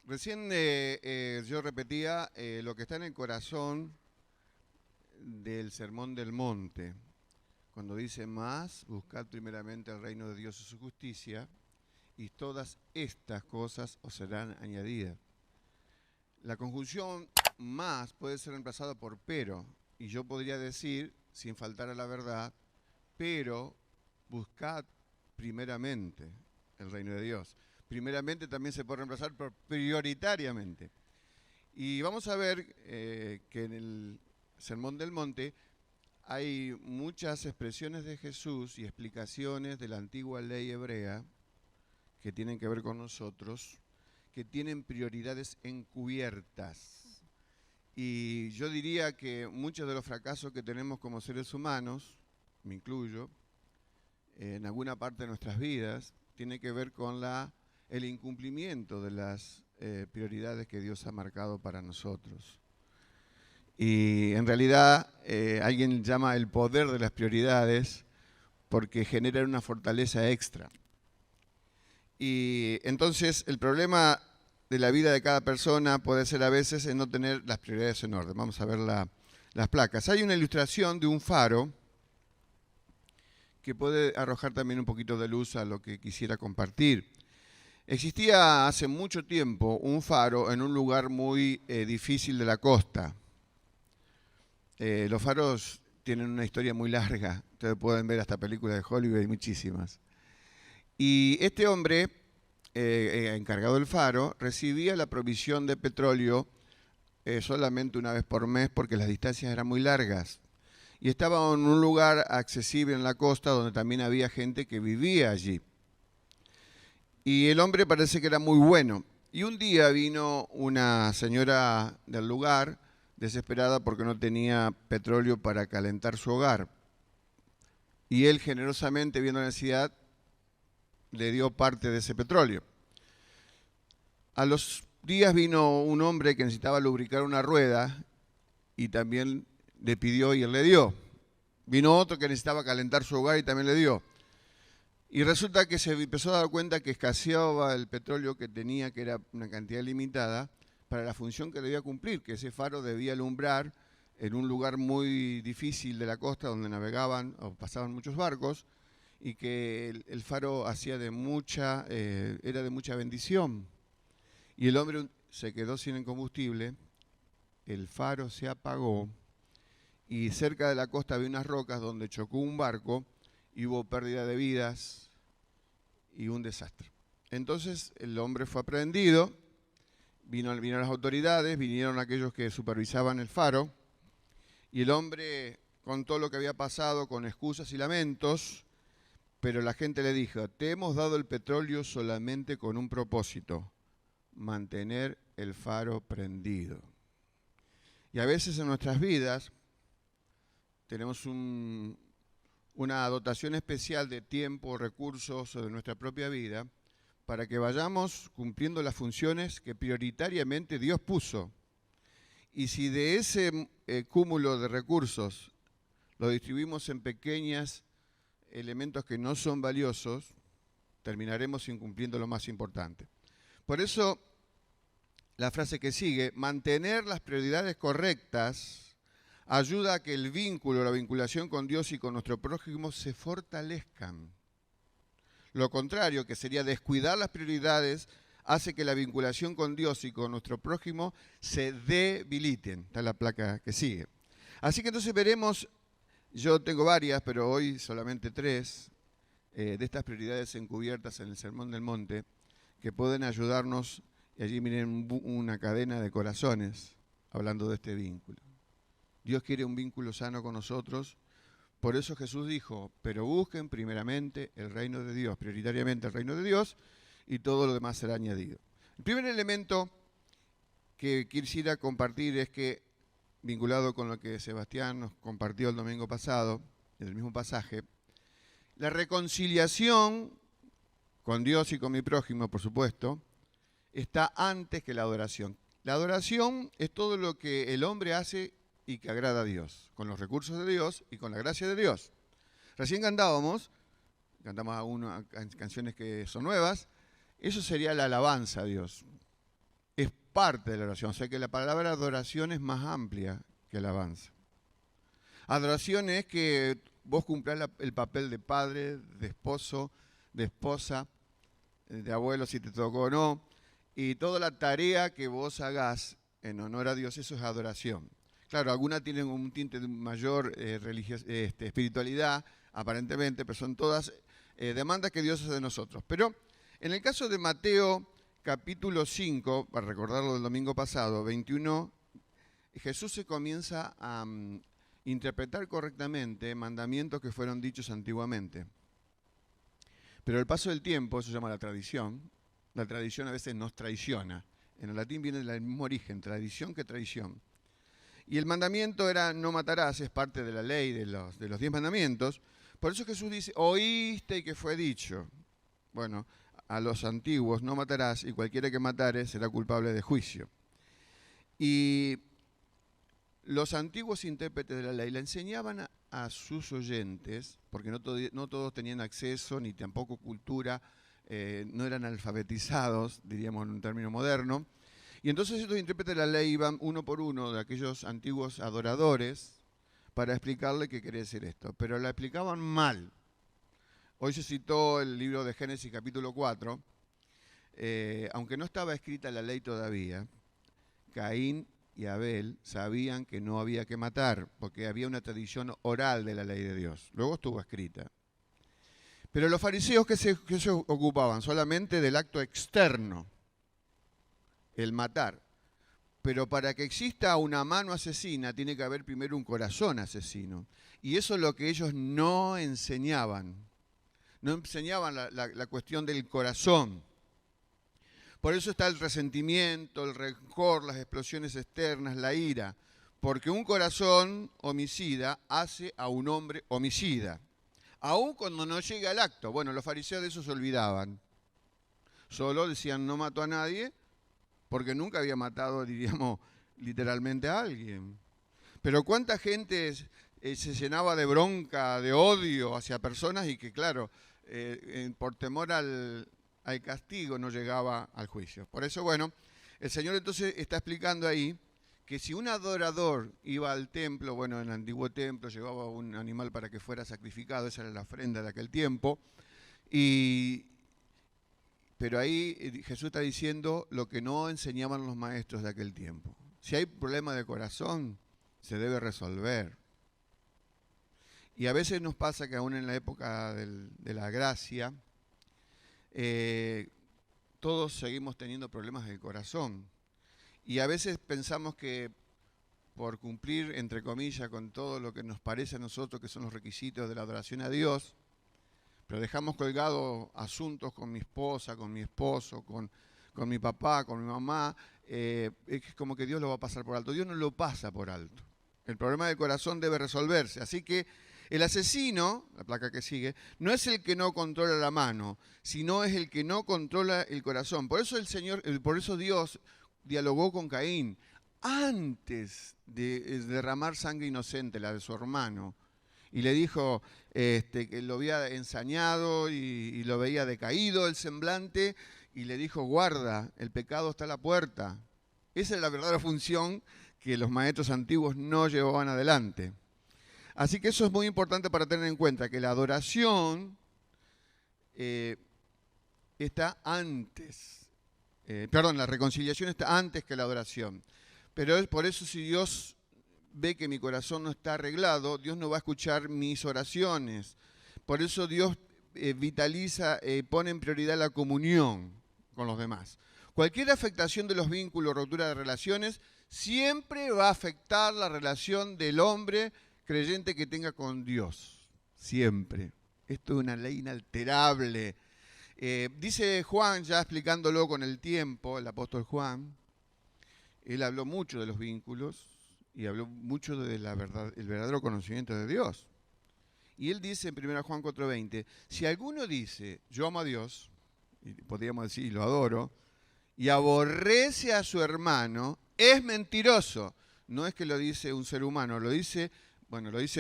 Recién yo repetía lo que está en el corazón del Sermón del Monte, cuando dice más, buscad primeramente el reino de Dios y su justicia, y todas estas cosas os serán añadidas. La conjunción más puede ser reemplazada por pero, y yo podría decir, sin faltar a la verdad, pero buscad primeramente el reino de Dios. Primeramente también se puede reemplazar por prioritariamente. Y vamos a ver que en el Sermón del Monte hay muchas expresiones de Jesús y explicaciones de la antigua ley hebrea que tienen que ver con nosotros, que tienen prioridades encubiertas. Y yo diría que muchos de los fracasos que tenemos como seres humanos, me incluyo, en alguna parte de nuestras vidas, tiene que ver con el incumplimiento de las prioridades que Dios ha marcado para nosotros. Y en realidad alguien llama el poder de las prioridades porque generan una fortaleza extra. Y entonces el problema de la vida de cada persona puede ser a veces en no tener las prioridades en orden. Vamos a ver las placas. Hay una ilustración de un faro que puede arrojar también un poquito de luz a lo que quisiera compartir. Existía hace mucho tiempo un faro en un lugar muy difícil de la costa. Los faros tienen una historia muy larga. Ustedes pueden ver hasta películas de Hollywood, hay muchísimas. Y este hombre, encargado del faro, recibía la provisión de petróleo solamente una vez por mes porque las distancias eran muy largas. Y estaba en un lugar accesible en la costa donde también había gente que vivía allí. Y el hombre parece que era muy bueno. Y un día vino una señora del lugar desesperada porque no tenía petróleo para calentar su hogar. Y él generosamente, viendo la necesidad, le dio parte de ese petróleo. A los días vino un hombre que necesitaba lubricar una rueda y también le pidió y él le dio. Vino otro que necesitaba calentar su hogar y también le dio. Y resulta que se empezó a dar cuenta que escaseaba el petróleo que tenía, que era una cantidad limitada, para la función que debía cumplir, que ese faro debía alumbrar en un lugar muy difícil de la costa donde navegaban o pasaban muchos barcos, y que el faro era de mucha bendición. Y el hombre se quedó sin el combustible, el faro se apagó, y cerca de la costa había unas rocas donde chocó un barco y hubo pérdida de vidas y un desastre. Entonces el hombre fue aprehendido, vinieron las autoridades, vinieron aquellos que supervisaban el faro, y el hombre contó lo que había pasado con excusas y lamentos, pero la gente le dijo: te hemos dado el petróleo solamente con un propósito, mantener el faro prendido. Y a veces en nuestras vidas tenemos una dotación especial de tiempo, recursos o de nuestra propia vida para que vayamos cumpliendo las funciones que prioritariamente Dios puso. Y si de ese cúmulo de recursos lo distribuimos en pequeños elementos que no son valiosos, terminaremos incumpliendo lo más importante. Por eso, la frase que sigue: mantener las prioridades correctas ayuda a que el vínculo, la vinculación con Dios y con nuestro prójimo se fortalezcan. Lo contrario, que sería descuidar las prioridades, hace que la vinculación con Dios y con nuestro prójimo se debiliten. Está la placa que sigue. Así que entonces veremos, yo tengo varias, pero hoy solamente 3, de estas prioridades encubiertas en el Sermón del Monte, que pueden ayudarnos, y allí miren una cadena de corazones hablando de este vínculo. Dios quiere un vínculo sano con nosotros, por eso Jesús dijo: pero busquen primeramente el reino de Dios, prioritariamente el reino de Dios, y todo lo demás será añadido. El primer elemento que quisiera compartir es que, vinculado con lo que Sebastián nos compartió el domingo pasado, en el mismo pasaje, la reconciliación con Dios y con mi prójimo, por supuesto, está antes que la adoración. La adoración es todo lo que el hombre hace y que agrada a Dios, con los recursos de Dios y con la gracia de Dios. Recién cantamos canciones que son nuevas, eso sería la alabanza a Dios. Es parte de la oración. O sea que la palabra adoración es más amplia que alabanza. Adoración es que vos cumplás el papel de padre, de esposo, de esposa, de abuelo si te tocó o no, y toda la tarea que vos hagás en honor a Dios, eso es adoración. Claro, algunas tienen un tinte de mayor espiritualidad, aparentemente, pero son todas demandas que Dios hace de nosotros. Pero en el caso de Mateo capítulo 5, para recordarlo del domingo pasado, 21, Jesús se comienza a interpretar correctamente mandamientos que fueron dichos antiguamente. Pero el paso del tiempo, eso se llama la tradición a veces nos traiciona. En el latín viene del mismo origen, tradición que traición. Y el mandamiento era no matarás, es parte de la ley de los 10 mandamientos. Por eso Jesús dice, oíste que fue dicho. Bueno, a los antiguos no matarás y cualquiera que matare será culpable de juicio. Y los antiguos intérpretes de la ley le enseñaban a sus oyentes, porque no todos tenían acceso ni tampoco cultura, no eran alfabetizados, diríamos en un término moderno. Y entonces estos intérpretes de la ley iban uno por uno de aquellos antiguos adoradores para explicarle qué quería decir esto. Pero la explicaban mal. Hoy se citó el libro de Génesis capítulo 4. Aunque no estaba escrita la ley todavía, Caín y Abel sabían que no había que matar, porque había una tradición oral de la ley de Dios. Luego estuvo escrita. Pero los fariseos que se ocupaban solamente del acto externo, el matar. Pero para que exista una mano asesina tiene que haber primero un corazón asesino. Y eso es lo que ellos no enseñaban. No enseñaban la cuestión del corazón. Por eso está el resentimiento, el rencor, las explosiones externas, la ira. Porque un corazón homicida hace a un hombre homicida. Aún cuando no llega al acto. Bueno, los fariseos de eso se olvidaban. Solo decían no mató a nadie porque nunca había matado, diríamos, literalmente a alguien. Pero cuánta gente se llenaba de bronca, de odio hacia personas y que, claro, por temor al castigo no llegaba al juicio. Por eso, bueno, el Señor entonces está explicando ahí que si un adorador iba al templo, bueno, en el antiguo templo llevaba un animal para que fuera sacrificado, esa era la ofrenda de aquel tiempo, pero ahí Jesús está diciendo lo que no enseñaban los maestros de aquel tiempo. Si hay problema de corazón, se debe resolver. Y a veces nos pasa que aún en la época de la gracia, todos seguimos teniendo problemas del corazón. Y a veces pensamos que por cumplir, entre comillas, con todo lo que nos parece a nosotros que son los requisitos de la adoración a Dios, pero dejamos colgados asuntos con mi esposa, con mi esposo, con mi papá, con mi mamá, es como que Dios lo va a pasar por alto. Dios no lo pasa por alto. El problema del corazón debe resolverse. Así que el asesino, la placa que sigue, no es el que no controla la mano, sino es el que no controla el corazón. Por eso por eso Dios dialogó con Caín antes de derramar sangre inocente, la de su hermano. Y le dijo que lo había ensañado y lo veía decaído el semblante, y le dijo, guarda, el pecado está a la puerta. Esa es la verdadera función que los maestros antiguos no llevaban adelante. Así que eso es muy importante para tener en cuenta, que la adoración está antes, la reconciliación está antes que la adoración. Pero es por eso si Dios ve que mi corazón no está arreglado, Dios no va a escuchar mis oraciones. Por eso Dios vitaliza, pone en prioridad la comunión con los demás. Cualquier afectación de los vínculos, rotura de relaciones, siempre va a afectar la relación del hombre creyente que tenga con Dios. Siempre. Esto es una ley inalterable. Dice Juan, ya explicándolo con el tiempo, el apóstol Juan, él habló mucho de los vínculos y habló mucho del verdadero conocimiento de Dios. Y él dice en 1 Juan 4:20, si alguno dice, yo amo a Dios, y podríamos decir, y lo adoro, y aborrece a su hermano, es mentiroso. No es que lo dice un ser humano, lo dice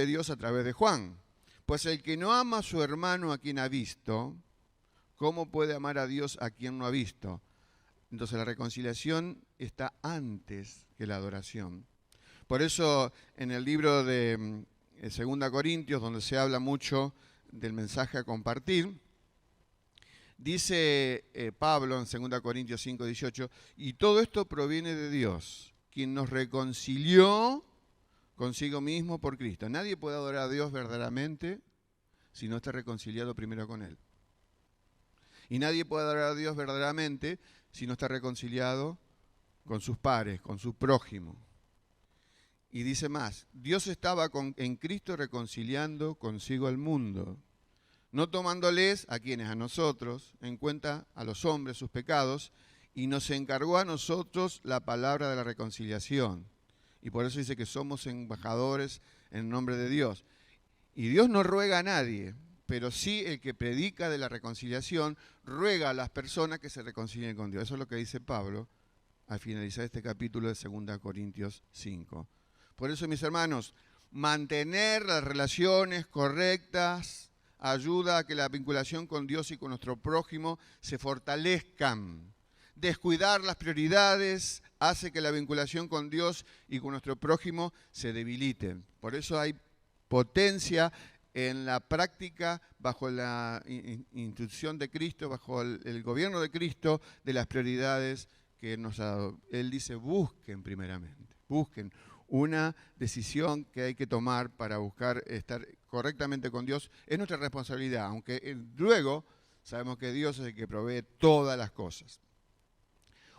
Dios a través de Juan. Pues el que no ama a su hermano a quien ha visto, ¿cómo puede amar a Dios a quien no ha visto? Entonces la reconciliación está antes que la adoración. Por eso en el libro de 2 Corintios, donde se habla mucho del mensaje a compartir, dice Pablo en 2 Corintios 5:18, y todo esto proviene de Dios, quien nos reconcilió consigo mismo por Cristo. Nadie puede adorar a Dios verdaderamente si no está reconciliado primero con Él. Y nadie puede adorar a Dios verdaderamente si no está reconciliado con sus pares, con su prójimo. Y dice más, Dios estaba en Cristo reconciliando consigo al mundo, no tomándoles a quienes, a nosotros, en cuenta a los hombres sus pecados, y nos encargó a nosotros la palabra de la reconciliación. Y por eso dice que somos embajadores en nombre de Dios. Y Dios no ruega a nadie, pero sí el que predica de la reconciliación ruega a las personas que se reconcilien con Dios. Eso es lo que dice Pablo al finalizar este capítulo de 2 Corintios 5. Por eso, mis hermanos, mantener las relaciones correctas ayuda a que la vinculación con Dios y con nuestro prójimo se fortalezcan. Descuidar las prioridades hace que la vinculación con Dios y con nuestro prójimo se debilite. Por eso hay potencia en la práctica, bajo la instrucción de Cristo, bajo el gobierno de Cristo, de las prioridades que Él nos ha dado. Él dice, busquen primeramente, busquen una decisión que hay que tomar para buscar estar correctamente con Dios. Es nuestra responsabilidad, aunque luego sabemos que Dios es el que provee todas las cosas.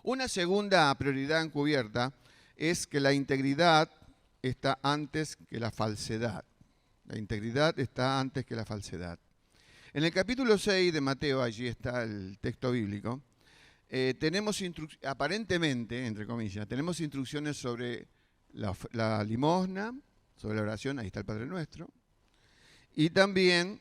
Una segunda prioridad encubierta es que la integridad está antes que la falsedad. La integridad está antes que la falsedad. En el capítulo 6 de Mateo, allí está el texto bíblico, tenemos aparentemente, entre comillas, tenemos instrucciones sobre la limosna, sobre la oración, ahí está el Padre Nuestro, y también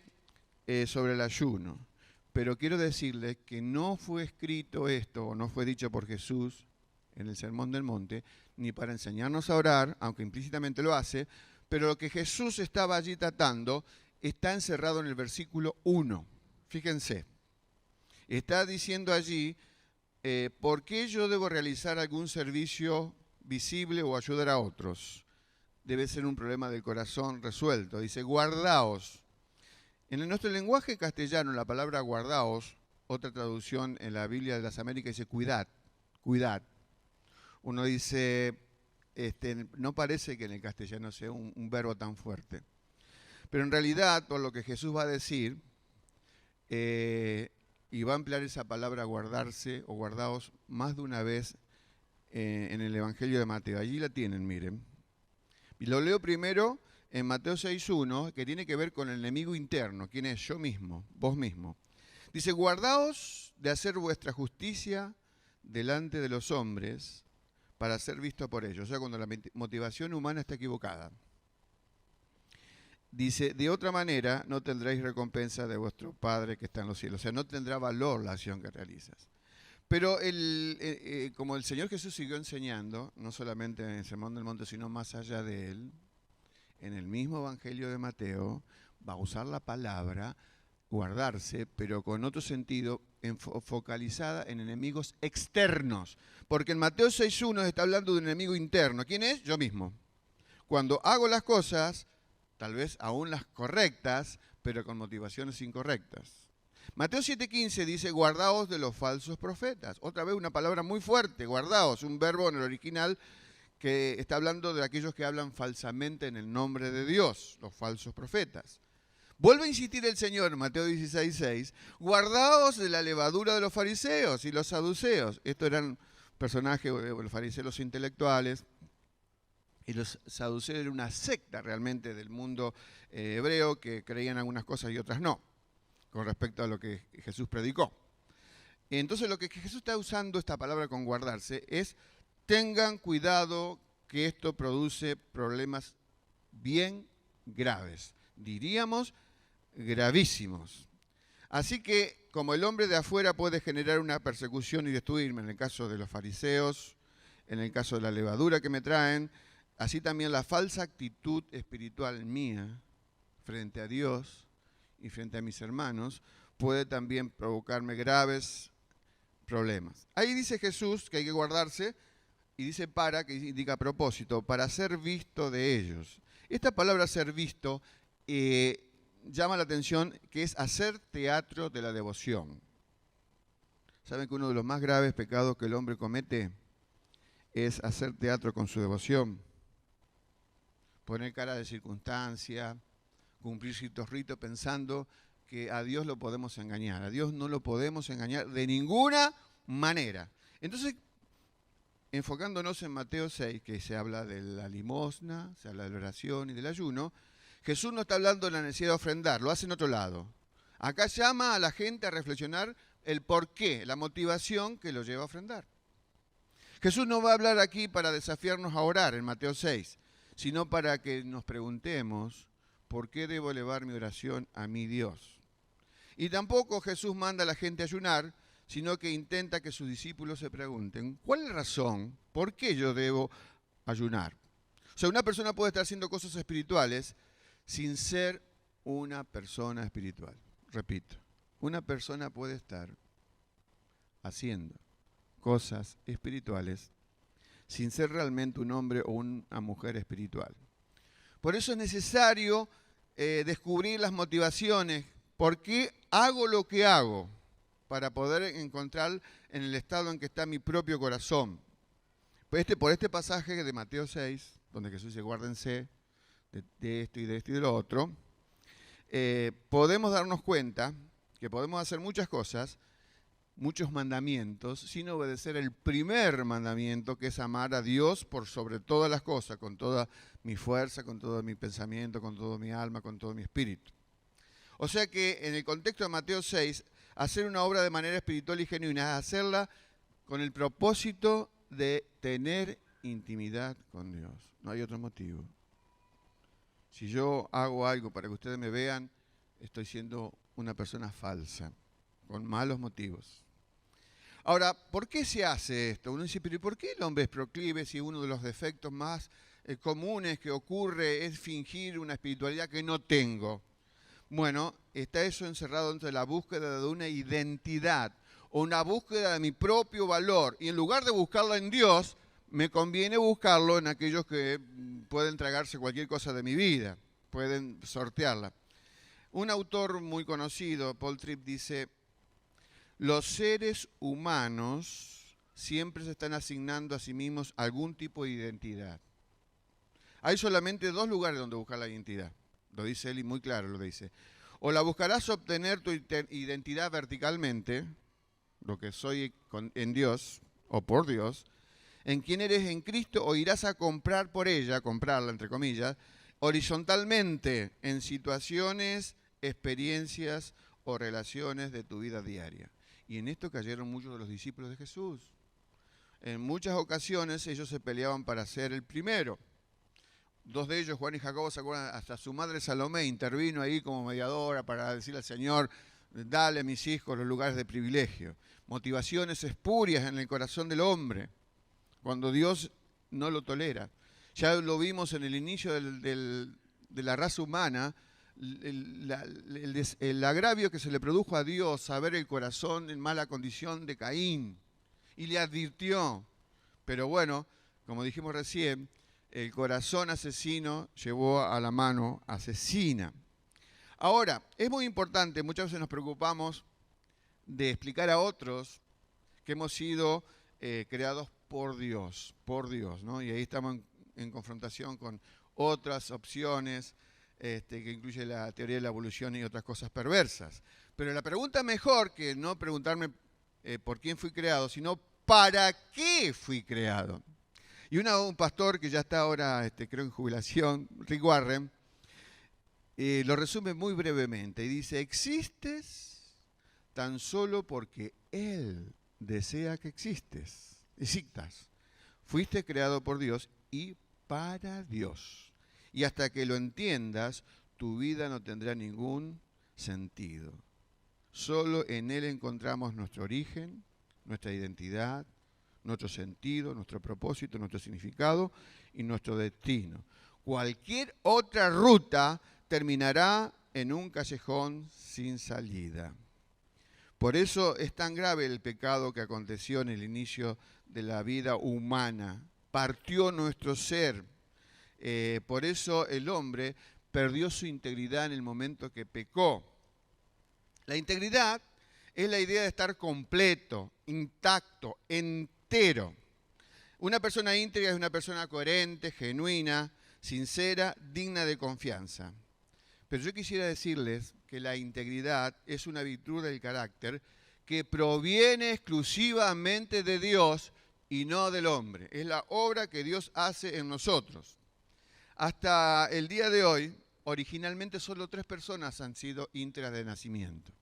sobre el ayuno. Pero quiero decirles que no fue escrito esto, o no fue dicho por Jesús en el Sermón del Monte, ni para enseñarnos a orar, aunque implícitamente lo hace, pero lo que Jesús estaba allí tratando está encerrado en el versículo 1. Fíjense, está diciendo allí, ¿por qué yo debo realizar algún servicio visible o ayudar a otros? Debe ser un problema del corazón resuelto. Dice, guardaos. En nuestro lenguaje castellano, la palabra guardaos, otra traducción en la Biblia de las Américas dice cuidad, cuidad. Uno dice, no parece que en el castellano sea un verbo tan fuerte. Pero en realidad, por lo que Jesús va a decir, y va a emplear esa palabra guardarse o guardaos más de una vez en el Evangelio de Mateo. Allí la tienen, miren. Y lo leo primero en Mateo 6.1, que tiene que ver con el enemigo interno. ¿Quién es? Yo mismo, vos mismo. Dice, guardaos de hacer vuestra justicia delante de los hombres para ser visto por ellos. O sea, cuando la motivación humana está equivocada. Dice, de otra manera no tendréis recompensa de vuestro Padre que está en los cielos. O sea, no tendrá valor la acción que realizas. Pero como el Señor Jesús siguió enseñando, no solamente en el Sermón del Monte, sino más allá de él, en el mismo Evangelio de Mateo, va a usar la palabra guardarse, pero con otro sentido, focalizada en enemigos externos. Porque en Mateo 6.1 está hablando de un enemigo interno. ¿Quién es? Yo mismo. Cuando hago las cosas, tal vez aún las correctas, pero con motivaciones incorrectas. Mateo 7.15 dice, guardaos de los falsos profetas. Otra vez una palabra muy fuerte, guardaos, un verbo en el original que está hablando de aquellos que hablan falsamente en el nombre de Dios, los falsos profetas. Vuelve a insistir el Señor en Mateo 16.6, guardaos de la levadura de los fariseos y los saduceos. Estos eran personajes, los fariseos los intelectuales, y los saduceos eran una secta realmente del mundo hebreo que creían algunas cosas y otras no, con respecto a lo que Jesús predicó. Entonces lo que Jesús está usando esta palabra con guardarse es, tengan cuidado que esto produce problemas bien graves, diríamos gravísimos. Así que como el hombre de afuera puede generar una persecución y destruirme, en el caso de los fariseos, en el caso de la levadura que me traen, así también la falsa actitud espiritual mía frente a Dios y frente a mis hermanos puede también provocarme graves problemas. Ahí dice Jesús que hay que guardarse, y dice para, que indica a propósito, para ser visto de ellos. Esta palabra ser visto llama la atención, que es hacer teatro de la devoción. ¿Saben que uno de los más graves pecados que el hombre comete es hacer teatro con su devoción? Poner cara de circunstancia, cumplir ciertos ritos pensando que a Dios lo podemos engañar. A Dios no lo podemos engañar de ninguna manera. Entonces, enfocándonos en Mateo 6, que se habla de la limosna, se habla de la oración y del ayuno, Jesús no está hablando de la necesidad de ofrendar, lo hace en otro lado. Acá llama a la gente a reflexionar el porqué, la motivación que lo lleva a ofrendar. Jesús no va a hablar aquí para desafiarnos a orar en Mateo 6, sino para que nos preguntemos por qué debo elevar mi oración a mi Dios. Y tampoco Jesús manda a la gente a ayunar, sino que intenta que sus discípulos se pregunten, ¿cuál es la razón? ¿Por qué yo debo ayunar? O sea, una persona puede estar haciendo cosas espirituales sin ser una persona espiritual. Repito, una persona puede estar haciendo cosas espirituales sin ser realmente un hombre o una mujer espiritual. Por eso es necesario descubrir las motivaciones. ¿Por qué hago lo que hago? Para poder encontrar en el estado en que está mi propio corazón. Por este pasaje de Mateo 6, donde Jesús dice, guárdense de esto y de esto y de lo otro, podemos darnos cuenta que podemos hacer muchas cosas, muchos mandamientos, sin obedecer el primer mandamiento, que es amar a Dios por sobre todas las cosas, con toda mi fuerza, con todo mi pensamiento, con todo mi alma, con todo mi espíritu. O sea que en el contexto de Mateo 6, hacer una obra de manera espiritual y genuina es hacerla con el propósito de tener intimidad con Dios. No hay otro motivo. Si yo hago algo para que ustedes me vean, estoy siendo una persona falsa, con malos motivos. Ahora, ¿por qué se hace esto? Uno dice, pero ¿por qué el hombre es proclive si uno de los defectos más comunes que ocurre es fingir una espiritualidad que no tengo? Bueno, está eso encerrado dentro de la búsqueda de una identidad o una búsqueda de mi propio valor. Y en lugar de buscarlo en Dios, me conviene buscarlo en aquellos que pueden tragarse cualquier cosa de mi vida, pueden sortearla. Un autor muy conocido, Paul Tripp, dice, los seres humanos siempre se están asignando a sí mismos algún tipo de identidad. Hay solamente dos lugares donde buscar la identidad. Lo dice él y muy claro lo dice. O la buscarás obtener tu identidad verticalmente, lo que soy en Dios o por Dios, en quién eres en Cristo, o irás a comprar por ella, comprarla entre comillas, horizontalmente en situaciones, experiencias o relaciones de tu vida diaria. Y en esto cayeron muchos de los discípulos de Jesús. En muchas ocasiones ellos se peleaban para ser el primero. Dos de ellos, Juan y Jacobo, se acuerdan, hasta su madre Salomé intervino ahí como mediadora para decirle al Señor, dale a mis hijos los lugares de privilegio. Motivaciones espurias en el corazón del hombre, cuando Dios no lo tolera. Ya lo vimos en el inicio de la raza humana, el agravio que se le produjo a Dios, saber el corazón en mala condición de Caín, y le advirtió. Pero bueno, como dijimos recién, el corazón asesino llevó a la mano asesina. Ahora, es muy importante, muchas veces nos preocupamos de explicar a otros que hemos sido creados por Dios, ¿no? Y ahí estamos en confrontación con otras opciones que incluye la teoría de la evolución y otras cosas perversas. Pero la pregunta mejor que no preguntarme por quién fui creado, sino para qué fui creado. Y un pastor que ya está ahora, creo en jubilación, Rick Warren, lo resume muy brevemente y dice, existes tan solo porque Él desea que existas. Fuiste creado por Dios y para Dios. Y hasta que lo entiendas, tu vida no tendrá ningún sentido. Solo en Él encontramos nuestro origen, nuestra identidad, nuestro sentido, nuestro propósito, nuestro significado y nuestro destino. Cualquier otra ruta terminará en un callejón sin salida. Por eso es tan grave el pecado que aconteció en el inicio de la vida humana. Partió nuestro ser. Por eso el hombre perdió su integridad en el momento que pecó. La integridad es la idea de estar completo, intacto, entero. Una persona íntegra es una persona coherente, genuina, sincera, digna de confianza. Pero yo quisiera decirles que la integridad es una virtud del carácter que proviene exclusivamente de Dios y no del hombre. Es la obra que Dios hace en nosotros. Hasta el día de hoy, originalmente solo 3 personas han sido íntegras de nacimiento.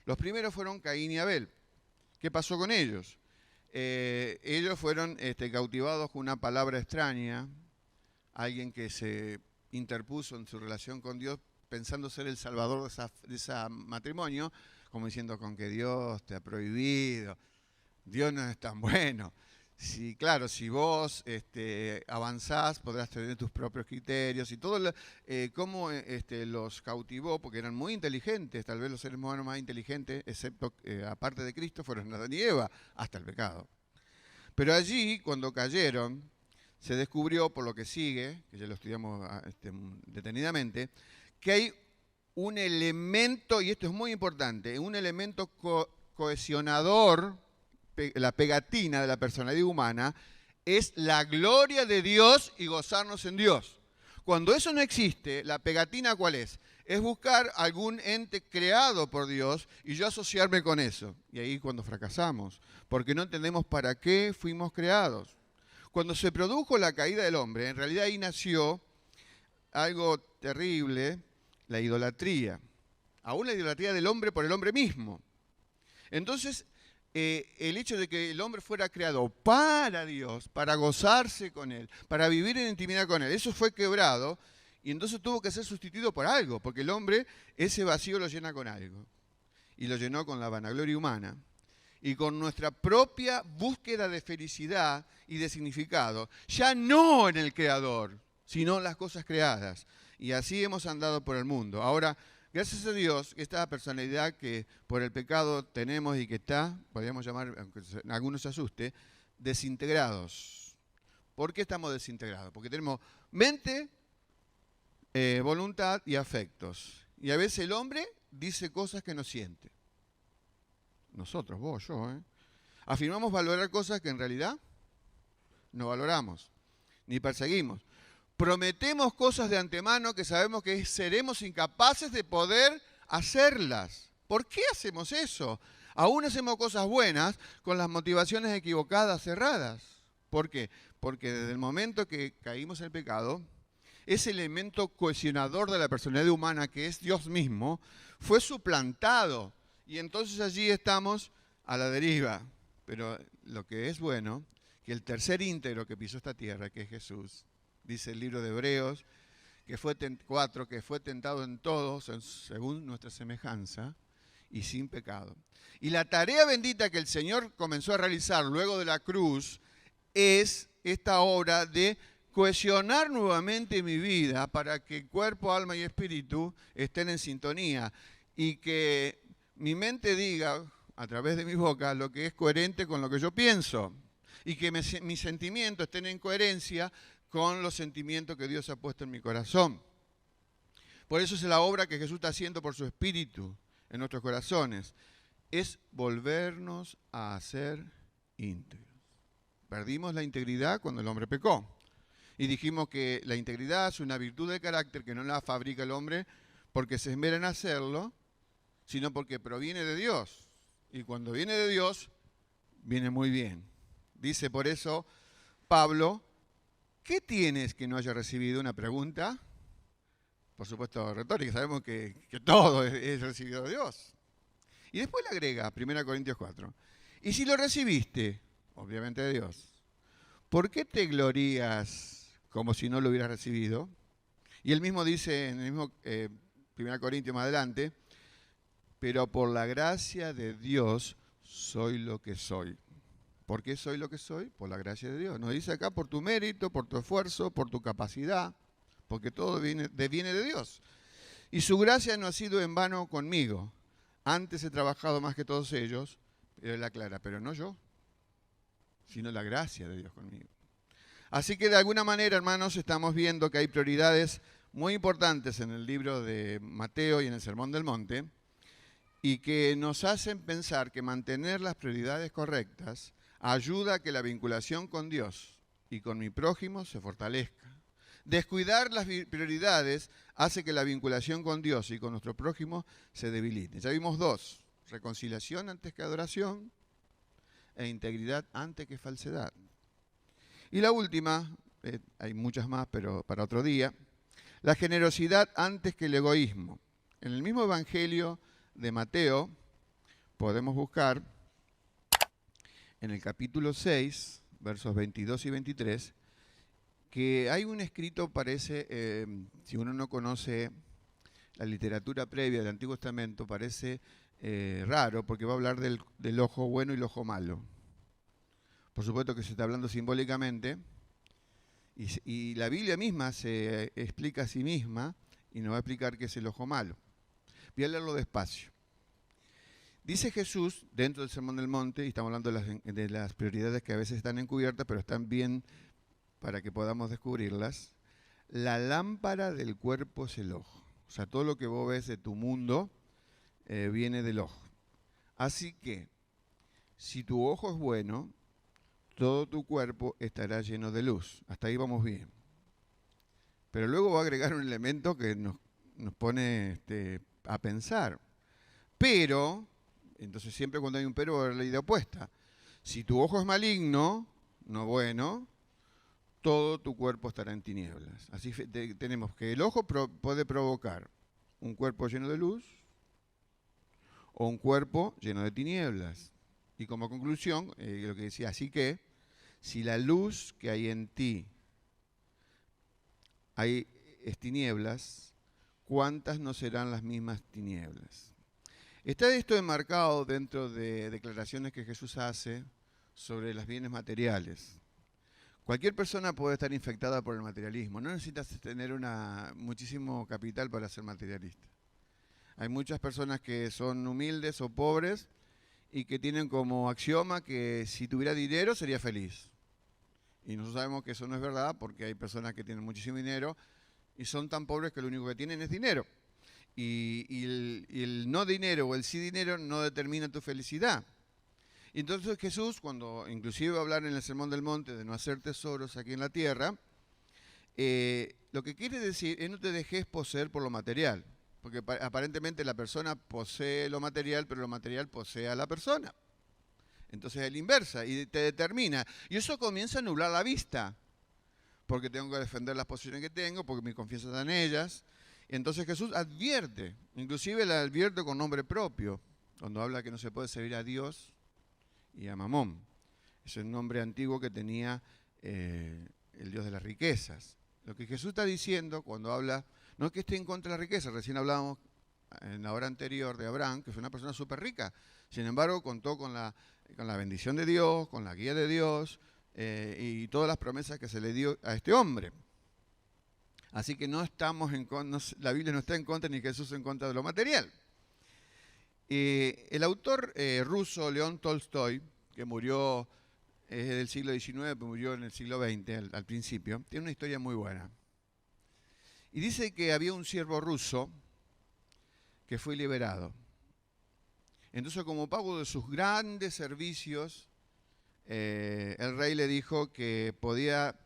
Los primeros fueron Caín y Abel. ¿Qué pasó con ellos? Ellos fueron cautivados con una palabra extraña, alguien que se interpuso en su relación con Dios pensando ser el salvador de ese matrimonio, como diciendo con que Dios te ha prohibido, Dios no es tan bueno. Sí, claro, si vos avanzás podrás tener tus propios criterios y todo cómo los cautivó, porque eran muy inteligentes, tal vez los seres humanos más inteligentes, excepto aparte de Cristo, fueron Adán y Eva, hasta el pecado. Pero allí, cuando cayeron, se descubrió, por lo que sigue, que ya lo estudiamos detenidamente, que hay un elemento, y esto es muy importante, un elemento cohesionador, la pegatina de la personalidad humana, es la gloria de Dios y gozarnos en Dios. Cuando eso no existe, la pegatina ¿cuál es? Es buscar algún ente creado por Dios y yo asociarme con eso. Y ahí cuando fracasamos, porque no entendemos para qué fuimos creados. Cuando se produjo la caída del hombre, en realidad ahí nació algo terrible, la idolatría. Aún la idolatría del hombre por el hombre mismo. Entonces, el hecho de que el hombre fuera creado para Dios, para gozarse con Él, para vivir en intimidad con Él, eso fue quebrado y entonces tuvo que ser sustituido por algo, porque el hombre ese vacío lo llena con algo. Y lo llenó con la vanagloria humana y con nuestra propia búsqueda de felicidad y de significado, ya no en el Creador, sino en las cosas creadas. Y así hemos andado por el mundo. Ahora, gracias a Dios, esta personalidad que por el pecado tenemos y que está, podríamos llamar, aunque algunos se asuste, desintegrados. ¿Por qué estamos desintegrados? Porque tenemos mente, voluntad y afectos. Y a veces el hombre dice cosas que no siente. Nosotros, vos, yo. Afirmamos valorar cosas que en realidad no valoramos, ni perseguimos. Prometemos cosas de antemano que sabemos que seremos incapaces de poder hacerlas. ¿Por qué hacemos eso? Aún hacemos cosas buenas con las motivaciones equivocadas, cerradas. ¿Por qué? Porque desde el momento que caímos en el pecado, ese elemento cohesionador de la personalidad humana, que es Dios mismo, fue suplantado. Y entonces allí estamos a la deriva. Pero lo que es bueno, que el tercer íntegro que pisó esta tierra, que es Jesús, dice el libro de Hebreos, que fue 4, que fue tentado en todo, según nuestra semejanza, y sin pecado. Y la tarea bendita que el Señor comenzó a realizar luego de la cruz es esta obra de cohesionar nuevamente mi vida para que cuerpo, alma y espíritu estén en sintonía y que mi mente diga a través de mi boca lo que es coherente con lo que yo pienso y que mis sentimientos estén en coherencia con los sentimientos que Dios ha puesto en mi corazón. Por eso es la obra que Jesús está haciendo por su Espíritu en nuestros corazones. Es volvernos a ser íntegros. Perdimos la integridad cuando el hombre pecó. Y dijimos que la integridad es una virtud de carácter que no la fabrica el hombre porque se esmera en hacerlo, sino porque proviene de Dios. Y cuando viene de Dios, viene muy bien. Dice por eso Pablo, ¿qué tienes que no haya recibido? Una pregunta, por supuesto retórica, sabemos que todo es recibido de Dios. Y después le agrega, 1 Corintios 4, y si lo recibiste, obviamente de Dios, ¿por qué te glorías como si no lo hubieras recibido? Y él mismo dice en el mismo 1 Corintios más adelante, pero por la gracia de Dios soy lo que soy. ¿Por qué soy lo que soy? Por la gracia de Dios. Nos dice acá por tu mérito, por tu esfuerzo, por tu capacidad, porque todo viene de Dios. Y su gracia no ha sido en vano conmigo. Antes he trabajado más que todos ellos, pero él aclara, pero no yo, sino la gracia de Dios conmigo. Así que de alguna manera, hermanos, estamos viendo que hay prioridades muy importantes en el libro de Mateo y en el Sermón del Monte, y que nos hacen pensar que mantener las prioridades correctas ayuda a que la vinculación con Dios y con mi prójimo se fortalezca. Descuidar las prioridades hace que la vinculación con Dios y con nuestro prójimo se debilite. Ya vimos dos: reconciliación antes que adoración e integridad antes que falsedad. Y la última, hay muchas más, pero para otro día, la generosidad antes que el egoísmo. En el mismo Evangelio de Mateo podemos buscar en el capítulo 6, versos 22 y 23, que hay un escrito, parece, si uno no conoce la literatura previa del Antiguo Testamento, parece raro, porque va a hablar del ojo bueno y el ojo malo. Por supuesto que se está hablando simbólicamente, y la Biblia misma se explica a sí misma y nos va a explicar qué es el ojo malo. Voy a leerlo despacio. Dice Jesús, dentro del Sermón del Monte, y estamos hablando de las prioridades que a veces están encubiertas, pero están bien para que podamos descubrirlas: la lámpara del cuerpo es el ojo. O sea, todo lo que vos ves de tu mundo viene del ojo. Así que, si tu ojo es bueno, todo tu cuerpo estará lleno de luz. Hasta ahí vamos bien. Pero luego va a agregar un elemento que nos pone a pensar. Pero, entonces siempre cuando hay un pero va a haber la idea opuesta. Si tu ojo es maligno, no bueno, todo tu cuerpo estará en tinieblas. Así tenemos que el ojo puede provocar un cuerpo lleno de luz o un cuerpo lleno de tinieblas. Y como conclusión, lo que decía, así que si la luz que hay en ti es tinieblas, ¿cuántas no serán las mismas tinieblas? Está esto enmarcado dentro de declaraciones que Jesús hace sobre los bienes materiales. Cualquier persona puede estar infectada por el materialismo. No necesitas tener muchísimo capital para ser materialista. Hay muchas personas que son humildes o pobres y que tienen como axioma que si tuviera dinero sería feliz. Y nosotros sabemos que eso no es verdad, porque hay personas que tienen muchísimo dinero y son tan pobres que lo único que tienen es dinero. Y el no dinero o el sí dinero no determina tu felicidad. Y entonces Jesús, cuando inclusive va a hablar en el Sermón del Monte de no hacer tesoros aquí en la tierra, lo que quiere decir es no te dejes poseer por lo material. Porque aparentemente la persona posee lo material, pero lo material posee a la persona. Entonces es la inversa y te determina. Y eso comienza a nublar la vista. Porque tengo que defender las posiciones que tengo, porque mi confianza está en ellas. Entonces Jesús advierte, inclusive la advierte con nombre propio, cuando habla que no se puede servir a Dios y a Mamón. Es el nombre antiguo que tenía el Dios de las riquezas. Lo que Jesús está diciendo cuando habla, no es que esté en contra de la riqueza, recién hablábamos en la hora anterior de Abraham, que fue una persona súper rica. Sin embargo, contó con la bendición de Dios, con la guía de Dios y todas las promesas que se le dio a este hombre. Así que no estamos la Biblia no está en contra ni Jesús en contra de lo material. El autor ruso León Tolstoy, que murió del siglo XIX, pero murió en el siglo XX al principio, tiene una historia muy buena. Y dice que había un siervo ruso que fue liberado. Entonces, como pago de sus grandes servicios, el rey le dijo que podía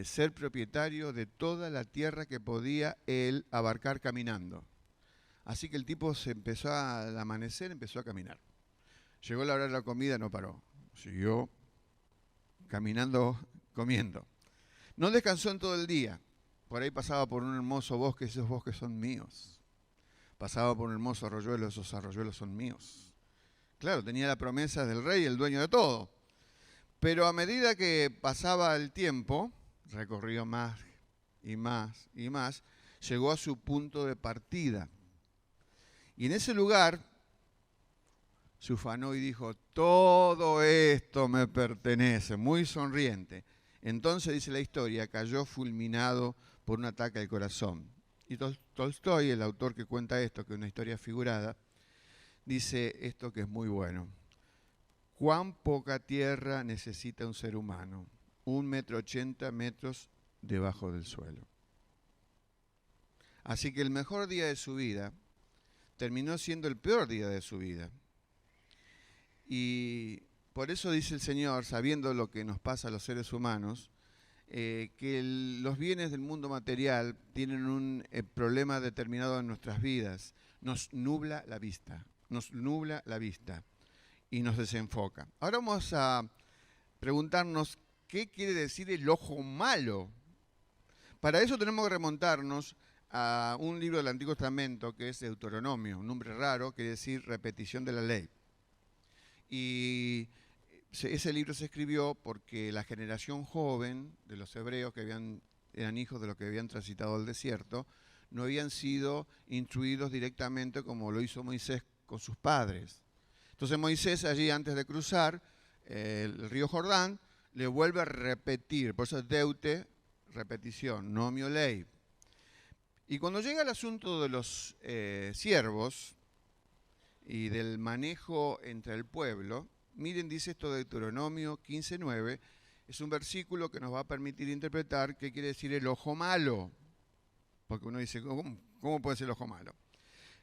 ser propietario de toda la tierra que podía él abarcar caminando. Así que el tipo al amanecer empezó a caminar. Llegó la hora de la comida, no paró. Siguió caminando, comiendo. No descansó en todo el día. Por ahí pasaba por un hermoso bosque, esos bosques son míos. Pasaba por un hermoso arroyuelo, esos arroyuelos son míos. Claro, tenía la promesa del rey, el dueño de todo. Pero a medida que pasaba el tiempo, recorrió más y más y más, llegó a su punto de partida. Y en ese lugar se ufanó y dijo, todo esto me pertenece, muy sonriente. Entonces, dice la historia, cayó fulminado por un ataque al corazón. Y Tolstoy, el autor que cuenta esto, que es una historia figurada, dice esto que es muy bueno. ¿Cuán poca tierra necesita un ser humano? 1,80 metros debajo del suelo. Así que el mejor día de su vida terminó siendo el peor día de su vida. Y por eso dice el Señor, sabiendo lo que nos pasa a los seres humanos, que los bienes del mundo material tienen un problema determinado en nuestras vidas. Nos nubla la vista, y nos desenfoca. Ahora vamos a preguntarnos qué quiere decir el ojo malo. Para eso tenemos que remontarnos a un libro del Antiguo Testamento que es Deuteronomio, un nombre raro, quiere decir repetición de la ley. Y ese libro se escribió porque la generación joven de los hebreos que eran hijos de los que habían transitado el desierto, no habían sido instruidos directamente como lo hizo Moisés con sus padres. Entonces Moisés allí antes de cruzar el río Jordán le vuelve a repetir, por eso es deute, repetición, nomio, ley. Y cuando llega el asunto de los siervos y del manejo entre el pueblo, miren, dice esto de Deuteronomio 15:9, es un versículo que nos va a permitir interpretar qué quiere decir el ojo malo. Porque uno dice, ¿cómo puede ser el ojo malo?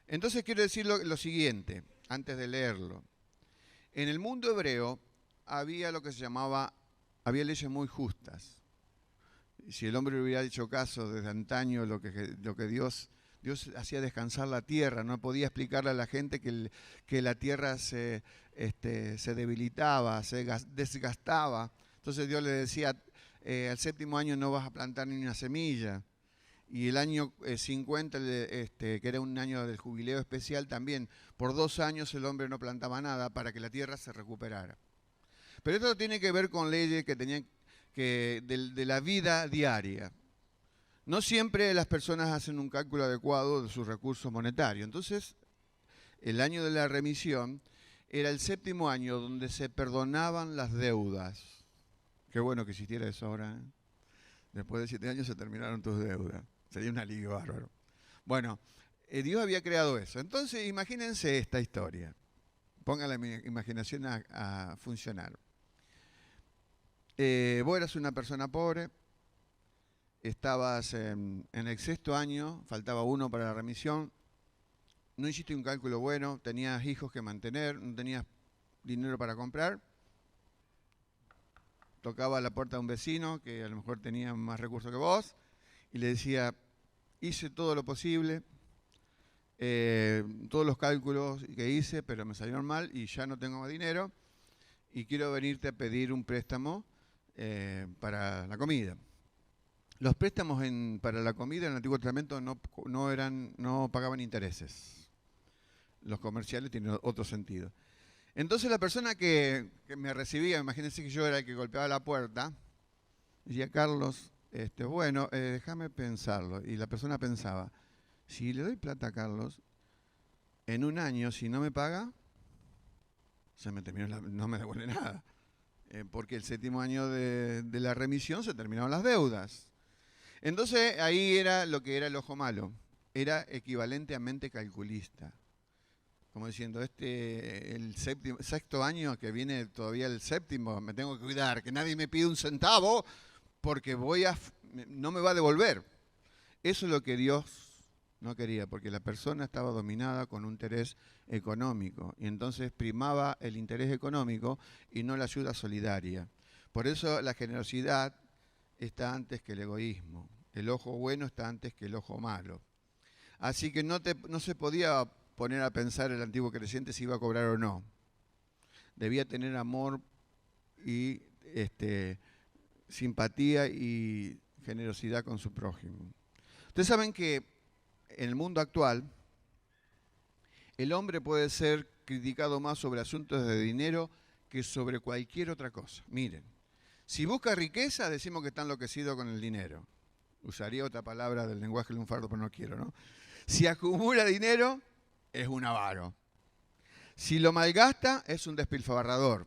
Entonces quiero decir lo siguiente, antes de leerlo. En el mundo hebreo había lo que se llamaba, había leyes muy justas. Si el hombre hubiera hecho caso desde antaño, lo que Dios hacía descansar la tierra, no podía explicarle a la gente que la tierra se debilitaba, se desgastaba. Entonces Dios le decía, al séptimo año no vas a plantar ni una semilla. Y el año 50, que era un año del jubileo especial, también por 2 años el hombre no plantaba nada para que la tierra se recuperara. Pero esto tiene que ver con leyes que tenían de la vida diaria. No siempre las personas hacen un cálculo adecuado de sus recursos monetarios. Entonces, el año de la remisión era el séptimo año donde se perdonaban las deudas. Qué bueno que existiera eso ahora, ¿eh? Después de 7 años se terminaron tus deudas. Sería un alivio bárbaro. Bueno, Dios había creado eso. Entonces, imagínense esta historia. Pongan la imaginación a funcionar. Vos eras una persona pobre, estabas en el 6.º año, faltaba 1 para la remisión, no hiciste un cálculo bueno, tenías hijos que mantener, no tenías dinero para comprar, tocaba a la puerta de un vecino que a lo mejor tenía más recursos que vos y le decía, hice todo lo posible, todos los cálculos que hice, pero me salieron mal y ya no tengo más dinero y quiero venirte a pedir un préstamo para la comida. Los préstamos para la comida en el Antiguo Testamento no pagaban intereses. Los comerciales tienen otro sentido. Entonces la persona que me recibía, imagínense que yo era el que golpeaba la puerta, decía, Carlos, bueno, déjame pensarlo. Y la persona pensaba, si le doy plata a Carlos, en un año, si no me paga, no me devuelve nada. Porque el 7.º año de la remisión se terminaron las deudas. Entonces ahí era lo que era el ojo malo. Era equivalente a mente calculista. Como diciendo, el 6.º año que viene todavía el 7.º, me tengo que cuidar, que nadie me pide un centavo porque no me va a devolver. Eso es lo que Dios no quería, porque la persona estaba dominada con un interés económico y entonces primaba el interés económico y no la ayuda solidaria. Por eso la generosidad está antes que el egoísmo. El ojo bueno está antes que el ojo malo. Así que no se podía poner a pensar el antiguo creyente si iba a cobrar o no. Debía tener amor y simpatía y generosidad con su prójimo. Ustedes saben que en el mundo actual el hombre puede ser criticado más sobre asuntos de dinero que sobre cualquier otra cosa. Miren, si busca riqueza, decimos que está enloquecido con el dinero. Usaría otra palabra del lenguaje lunfardo, pero no quiero, ¿no? Si acumula dinero, es un avaro. Si lo malgasta, es un despilfarrador.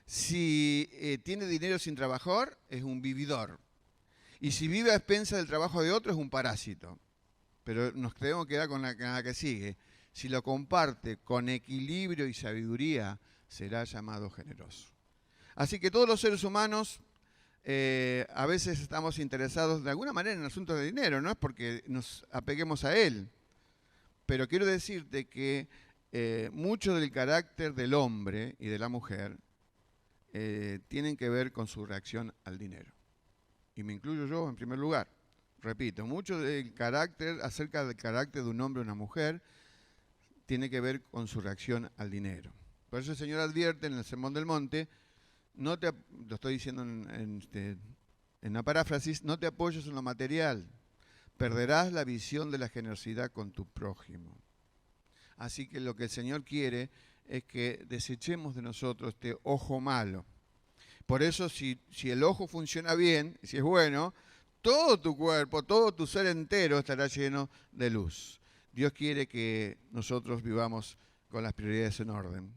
Si tiene dinero sin trabajar, es un vividor. Y si vive a expensas del trabajo de otro, es un parásito. Pero nos tenemos que quedar con la que sigue. si lo comparte con equilibrio y sabiduría, será llamado generoso. Así que todos los seres humanos a veces estamos interesados de alguna manera en asuntos de dinero, no es porque nos apeguemos a él, pero quiero decirte que mucho del carácter del hombre y de la mujer tienen que ver con su reacción al dinero. Y me incluyo yo en primer lugar. Repito, mucho del carácter, acerca del carácter de un hombre o una mujer, tiene que ver con su reacción al dinero. Por eso el Señor advierte en el Sermón del Monte, lo estoy diciendo en una paráfrasis, no te apoyes en lo material, perderás la visión de la generosidad con tu prójimo. Así que lo que el Señor quiere es que desechemos de nosotros este ojo malo. Por eso si el ojo funciona bien, si es bueno, todo tu cuerpo, todo tu ser entero estará lleno de luz. Dios quiere que nosotros vivamos con las prioridades en orden.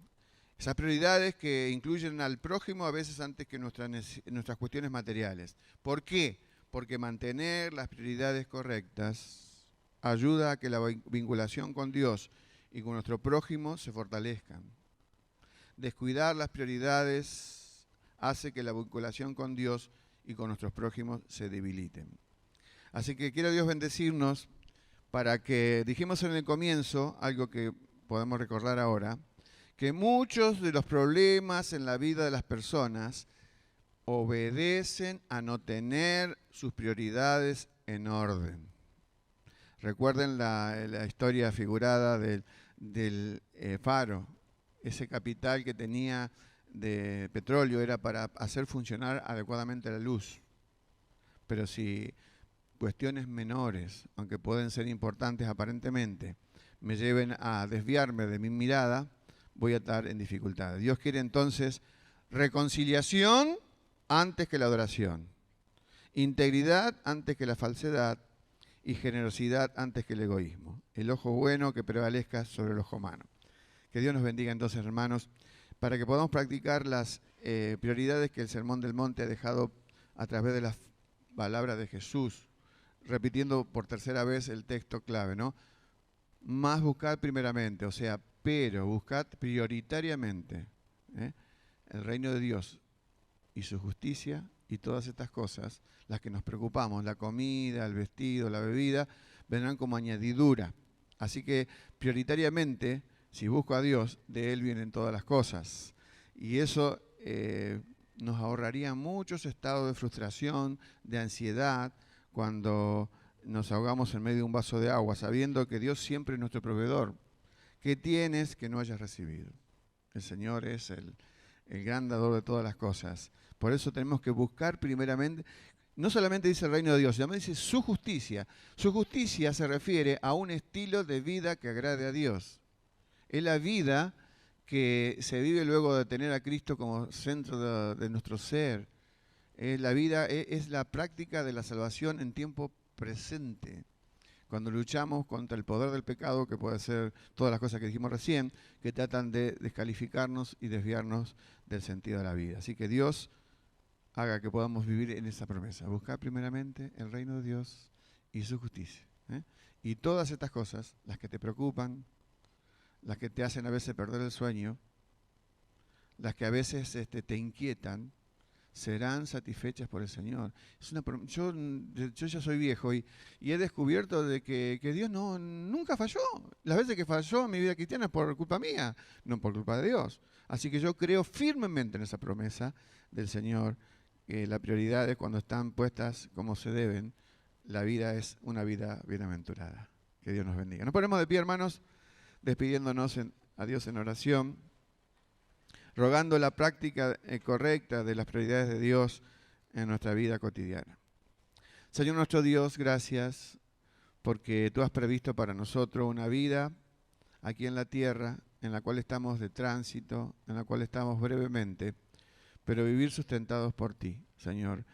Esas prioridades que incluyen al prójimo a veces antes que nuestras cuestiones materiales. ¿Por qué? Porque mantener las prioridades correctas ayuda a que la vinculación con Dios y con nuestro prójimo se fortalezcan. Descuidar las prioridades hace que la vinculación con Dios y con nuestros prójimos se debiliten. Así que quiero Dios bendecirnos para que, dijimos en el comienzo, algo que podemos recordar ahora, que muchos de los problemas en la vida de las personas obedecen a no tener sus prioridades en orden. Recuerden la historia figurada del faro. Ese capital que tenía de petróleo era para hacer funcionar adecuadamente la luz. Pero si cuestiones menores, aunque pueden ser importantes aparentemente, me lleven a desviarme de mi mirada, voy a estar en dificultades. Dios quiere entonces reconciliación antes que la adoración, integridad antes que la falsedad y generosidad antes que el egoísmo. El ojo bueno que prevalezca sobre el ojo malo. Que Dios nos bendiga entonces, hermanos, para que podamos practicar las prioridades que el Sermón del Monte ha dejado a través de las palabras de Jesús, repitiendo por tercera vez el texto clave, ¿no? Más buscad primeramente, o sea, pero buscad prioritariamente el reino de Dios y su justicia y todas estas cosas, las que nos preocupamos, la comida, el vestido, la bebida, vendrán como añadidura. Así que prioritariamente, si busco a Dios, de Él vienen todas las cosas. Y eso nos ahorraría muchos estados de frustración, de ansiedad, cuando nos ahogamos en medio de un vaso de agua, sabiendo que Dios siempre es nuestro proveedor. ¿Qué tienes que no hayas recibido? El Señor es el gran dador de todas las cosas. Por eso tenemos que buscar primeramente, no solamente dice el reino de Dios, sino dice su justicia. Su justicia se refiere a un estilo de vida que agrade a Dios. Es la vida que se vive luego de tener a Cristo como centro de nuestro ser. La vida es la práctica de la salvación en tiempo presente. Cuando luchamos contra el poder del pecado, que puede ser todas las cosas que dijimos recién, que tratan de descalificarnos y desviarnos del sentido de la vida. Así que Dios haga que podamos vivir en esa promesa. Buscar primeramente el reino de Dios y su justicia. Y todas estas cosas, las que te preocupan, las que te hacen a veces perder el sueño, las que a veces te inquietan, serán satisfechas por el Señor. Yo ya soy viejo y he descubierto de que Dios nunca falló. Las veces que falló en mi vida cristiana es por culpa mía, no por culpa de Dios. Así que yo creo firmemente en esa promesa del Señor, que las prioridades cuando están puestas como se deben, la vida es una vida bienaventurada. Que Dios nos bendiga. Nos ponemos de pie, hermanos, despidiéndonos a Dios en oración, rogando la práctica correcta de las prioridades de Dios en nuestra vida cotidiana. Señor nuestro Dios, gracias porque tú has previsto para nosotros una vida aquí en la tierra en la cual estamos de tránsito, en la cual estamos brevemente, pero vivir sustentados por ti, Señor,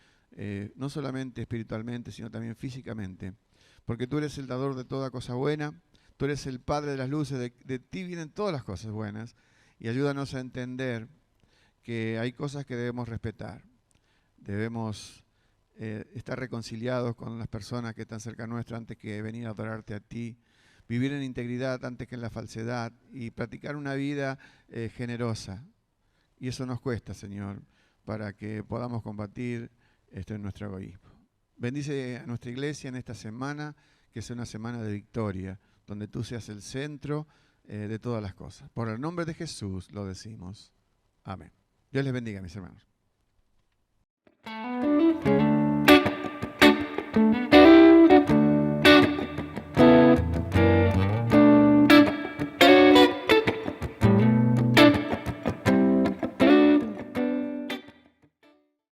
no solamente espiritualmente, sino también físicamente, porque tú eres el dador de toda cosa buena, tú eres el Padre de las luces, de ti vienen todas las cosas buenas, y ayúdanos a entender que hay cosas que debemos respetar. Debemos estar reconciliados con las personas que están cerca nuestra antes que venir a adorarte a ti. vivir en integridad antes que en la falsedad y practicar una vida generosa. Y eso nos cuesta, Señor, para que podamos combatir nuestro egoísmo. Bendice a nuestra iglesia en esta semana, que sea una semana de victoria, donde tú seas el centro de todas las cosas. Por el nombre de Jesús lo decimos. Amén. Dios les bendiga, mis hermanos.